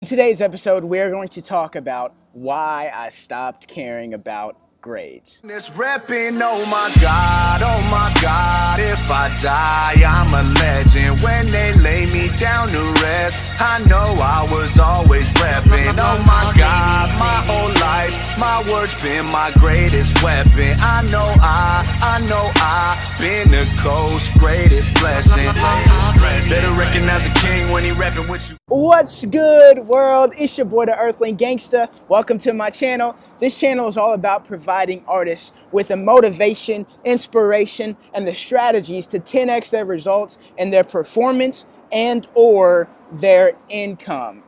In today's episode, we're going to talk about why I stopped caring about grades. This reppin', oh my God, if I die, I'm a legend. When they lay me down to rest, I know I was always reppin'. Oh my God, my whole life, my words been my greatest weapon. I know I been the coast's greatest blessing. Better recognize a king when he reppin' with you. What's good, world? It's your boy, the Earthling Gangsta. Welcome to my channel. This channel is all about providing artists with the motivation, inspiration, and the strategies to 10x their results in their performance and or their income.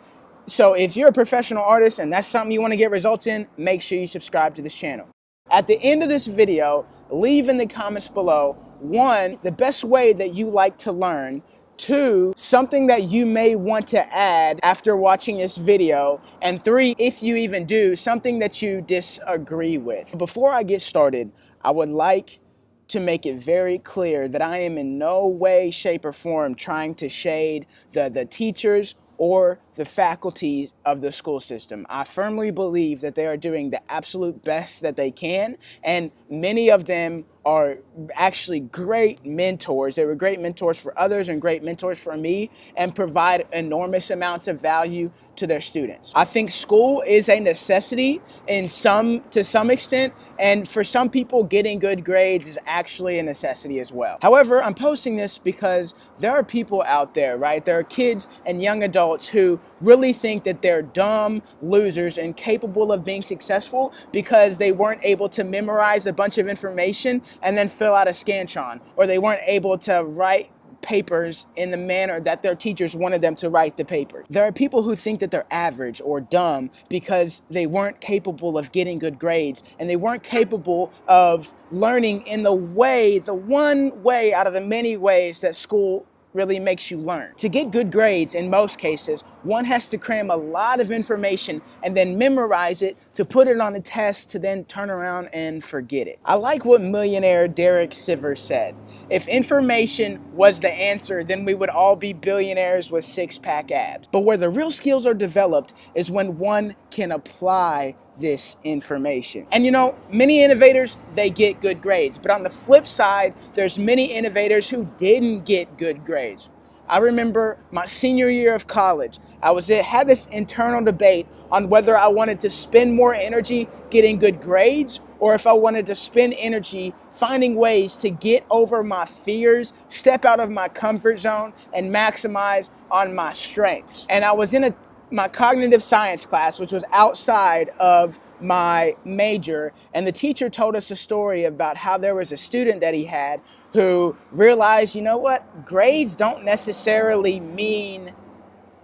So if you're a professional artist and that's something you want to get results in, make sure you subscribe to this channel. At the end of this video, leave in the comments below, 1, the best way that you like to learn, 2, something that you may want to add after watching this video, and 3, if you even do, something that you disagree with. Before I get started, I would like to make it very clear that I am in no way, shape, or form trying to shade the teachers or the faculty of the school system. I firmly believe that they are doing the absolute best that they can, and many of them are actually great mentors. They were great mentors for others and great mentors for me, and provide enormous amounts of value to their students. I think school is a necessity to some extent, and for some people, getting good grades is actually a necessity as well. However, I'm posting this because there are people out there, right? There are kids and young adults who really think that they're dumb losers and capable of being successful because they weren't able to memorize a bunch of information and then fill out a Scantron, or they weren't able to write papers in the manner that their teachers wanted them to write the paper. There are people who think that they're average or dumb because they weren't capable of getting good grades, and they weren't capable of learning in the one way out of the many ways that school really makes you learn. To get good grades, in most cases, one has to cram a lot of information and then memorize it to put it on a test to then turn around and forget it. I like what millionaire Derek Sivers said. If information was the answer, then we would all be billionaires with six-pack abs. But where the real skills are developed is when one can apply this information. And you know, many innovators, they get good grades. But on the flip side, there's many innovators who didn't get good grades. I remember my senior year of college, had this internal debate on whether I wanted to spend more energy getting good grades or if I wanted to spend energy finding ways to get over my fears, step out of my comfort zone, and maximize on my strengths. And I was in my cognitive science class, which was outside of my major, and the teacher told us a story about how there was a student that he had who realized, you know what, grades don't necessarily mean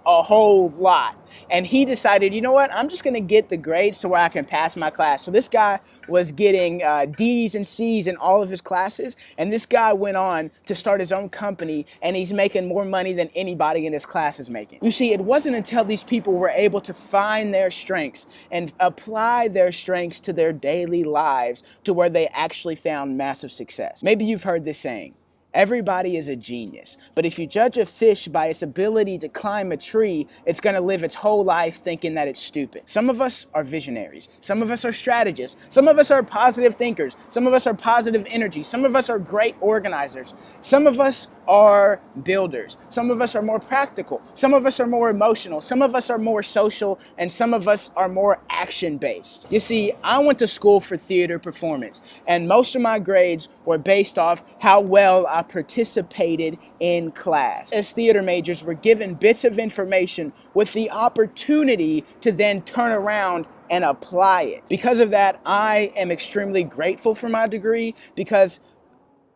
a whole lot. And he decided, you know what, I'm just going to get the grades to where I can pass my class. So this guy was getting D's and C's in all of his classes. And this guy went on to start his own company, and he's making more money than anybody in his class is making. You see, it wasn't until these people were able to find their strengths and apply their strengths to their daily lives to where they actually found massive success. Maybe you've heard this saying, everybody is a genius, but if you judge a fish by its ability to climb a tree, it's going to live its whole life thinking that it's stupid. Some of us are visionaries. Some of us are strategists. Some of us are positive thinkers. Some of us are positive energy. Some of us are great organizers. Some of us are builders. Some of us are more practical. Some of us are more emotional. Some of us are more social, and some of us are more action-based. You see, I went to school for theater performance, and most of my grades were based off how well I participated in class. As theater majors, we're given bits of information with the opportunity to then turn around and apply it. Because of that, I am extremely grateful for my degree, because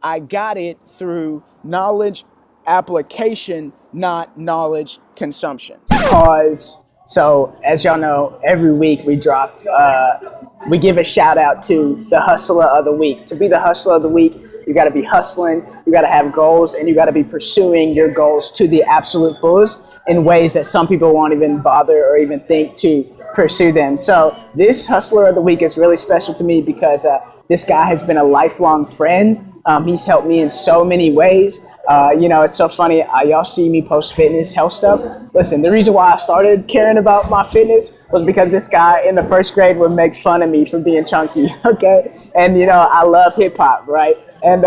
I got it through knowledge application, not knowledge consumption. So as y'all know, every week we give a shout out to the hustler of the week. To be the hustler of the week, you got to be hustling, you got to have goals, and you got to be pursuing your goals to the absolute fullest in ways that some people won't even bother or even think to pursue them. So this hustler of the week is really special to me because this guy has been a lifelong friend. He's helped me in so many ways. It's so funny. Y'all see me post fitness, health stuff. Listen, the reason why I started caring about my fitness was because this guy in the first grade would make fun of me for being chunky, okay? And, I love hip hop, right? And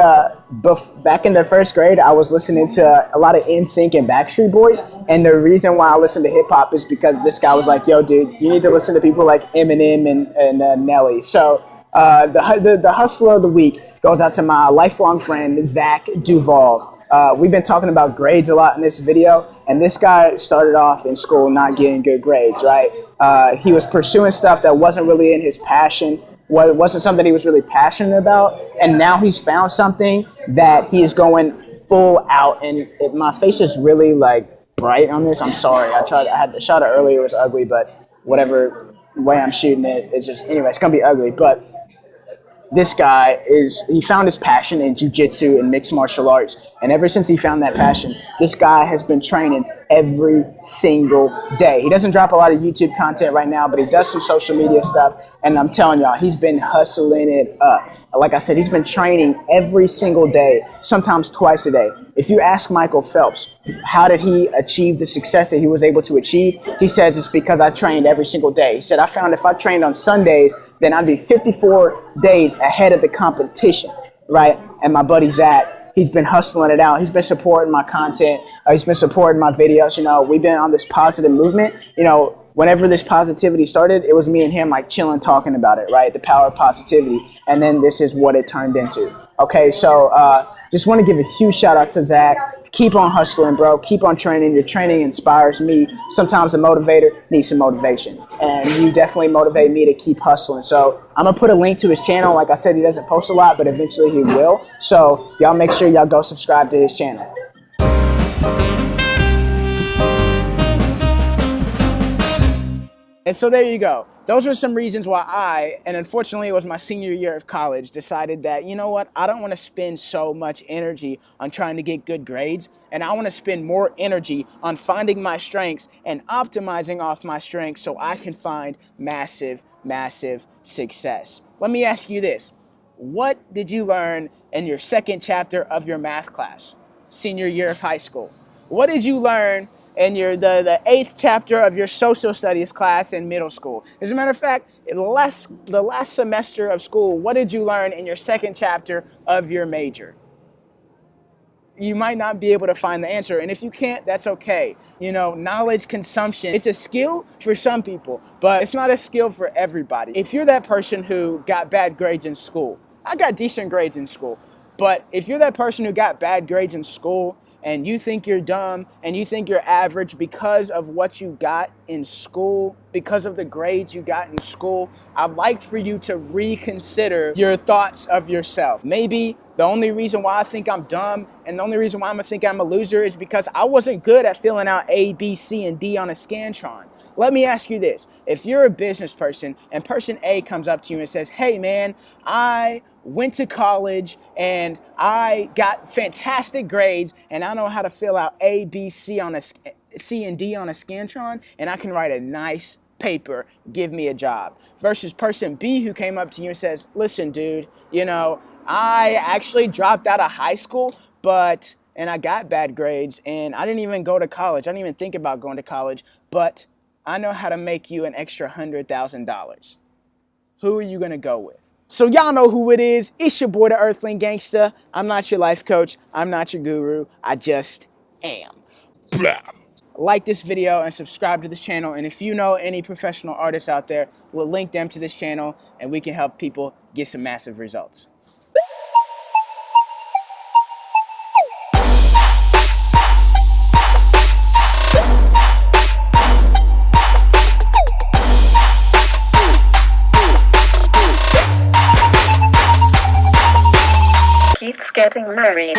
back in the first grade, I was listening to a lot of NSYNC and Backstreet Boys. And the reason why I listened to hip hop is because this guy was like, yo, dude, you need to listen to people like Eminem and Nelly. So the hustler of the week goes out to my lifelong friend, Zach Duval. We've been talking about grades a lot in this video, and this guy started off in school not getting good grades, right? He was pursuing stuff that wasn't really in his passion, wasn't something he was really passionate about, and now he's found something that he is going full out, and my face is really like bright on this. I'm sorry. I had the shot earlier, it was ugly, but whatever way I'm shooting it, it's just, anyway, it's gonna be ugly, but this guy he found his passion in jiu-jitsu and mixed martial arts. And ever since he found that passion, this guy has been training every single day. He doesn't drop a lot of YouTube content right now, but he does some social media stuff. And I'm telling y'all, he's been hustling it up. Like I said, he's been training every single day, sometimes twice a day. If you ask Michael Phelps, how did he achieve the success that he was able to achieve? He says it's because I trained every single day. He said, I found if I trained on Sundays, then I'd be 54 days ahead of the competition, right? And my buddy Zach, he's been hustling it out. He's been supporting my content. He's been supporting my videos. We've been on this positive movement. Whenever this positivity started, it was me and him like chilling, talking about it, right? The power of positivity. And then this is what it turned into. Okay, so just want to give a huge shout out to Zach. Keep on hustling, bro. Keep on training. Your training inspires me. Sometimes a motivator needs some motivation. And you definitely motivate me to keep hustling. So I'm going to put a link to his channel. Like I said, he doesn't post a lot, but eventually he will. So y'all make sure y'all go subscribe to his channel. And so there you go. Those are some reasons why and unfortunately it was my senior year of college, decided that, you know what, I don't want to spend so much energy on trying to get good grades, and I want to spend more energy on finding my strengths and optimizing off my strengths so I can find massive, massive success. Let me ask you this. What did you learn in your second chapter of your math class, senior year of high school? What did you learn in the 8th chapter of your social studies class in middle school? As a matter of fact, the last semester of school, what did you learn in your second chapter of your major? You might not be able to find the answer, and if you can't, that's okay. Knowledge consumption, it's a skill for some people, but it's not a skill for everybody. If you're that person who got bad grades in school, I got decent grades in school, but if you're that person who got bad grades in school, and you think you're dumb and you think you're average because of what you got in school, because of the grades you got in school, I'd like for you to reconsider your thoughts of yourself. Maybe the only reason why I think I'm dumb and the only reason why I'm gonna think I'm a loser is because I wasn't good at filling out A, B, C, and D on a Scantron. Let me ask you this. If you're a business person and person A comes up to you and says, hey man, I went to college and I got fantastic grades and I know how to fill out A, B, C, C and D on a Scantron, and I can write a nice paper, give me a job. Versus person B who came up to you and says, listen dude, I actually dropped out of high school, and I got bad grades and I didn't even go to college. I didn't even think about going to college, but I know how to make you an extra $100,000. Who are you going to go with? So y'all know who it is. It's your boy, the Earthling Gangsta. I'm not your life coach. I'm not your guru. I just am. Blah. Like this video and subscribe to this channel. And if you know any professional artists out there, we'll link them to this channel and we can help people get some massive results. Keeps getting married.